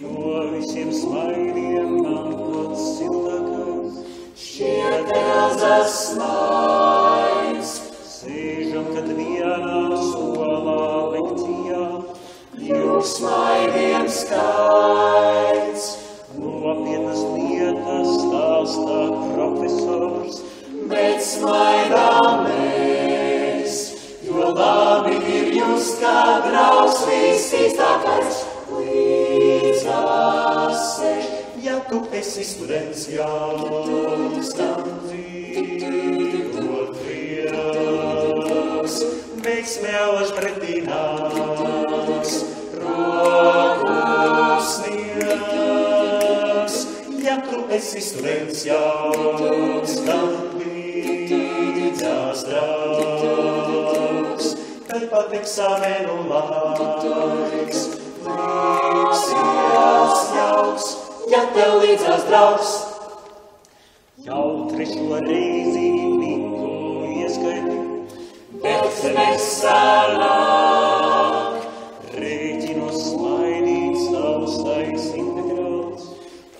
No visiem smaidiem man pats siltākais, šķiet elzas smaids. Sēžam, kad vienā solā lekcijā, Jūs smaidiem skaits. nopietnas lietas stāstā profesors, Bet smaidām mēs, jo labi ir jūs, kā draugs visīstākais līdzās sēž. ja tu esi students jauns, tam dzīvot prieks, veiksmē alaž pretī nāks, roku sniegs. Ja tu esi students jauns, tam līdzās draugs, tad pat eksāmenu laiks liksies jauks, Ja tev līdzās draugs, jau trešo reizi minku ieskaiti, bet nesanāk. rēķinos smaidīt sausais integrāls.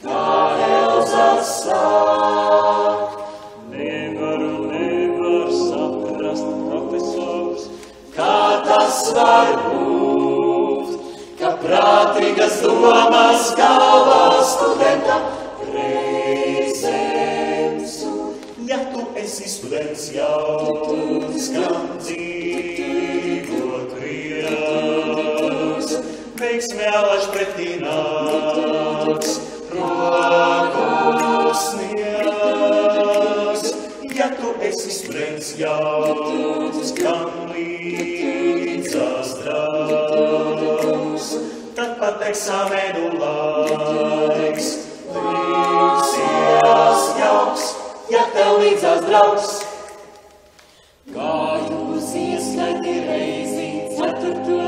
Kā elzas sāk, Nevar saprast profesors, kā tas var būt, ka prātīgas domas galvā studenta reizēm sūd. ja tu esi students jauns, kam dzīvot prieks, veiksmē alaž pretī nāks, roku sniegs. Ja tu esi students jauns, kam līdzās draugs, tad pat eksāmenu laiks liksies jauks, Ja tev līdzās draugs, kā jūs ieskaiti reizi ceturto,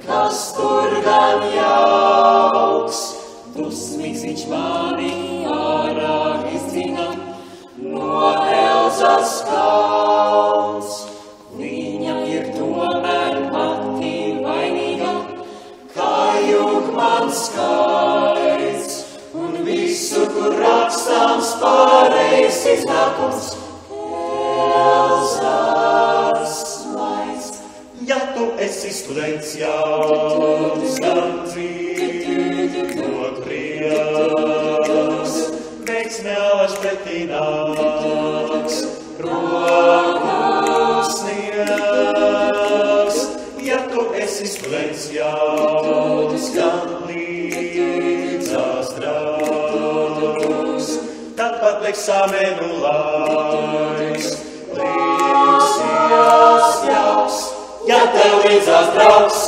kas tur gan jauks. Dusmīgs viņš mani ārā izdzina no elzas kauns. Viņa ir tomēr pati vainīga, kā jūg man skaits, un visu, kur rakstāms pareizs iznākums, elzas smaids. ja tu esi students jauns, kam dzīvot prieks, veiksmē alaž pretī nāks, roku sniegs. Ja tu esi students jauns, kam līdzās draugs, tad pat eksāmenu laiks liksies jauks, Ja tev līdzās draugs,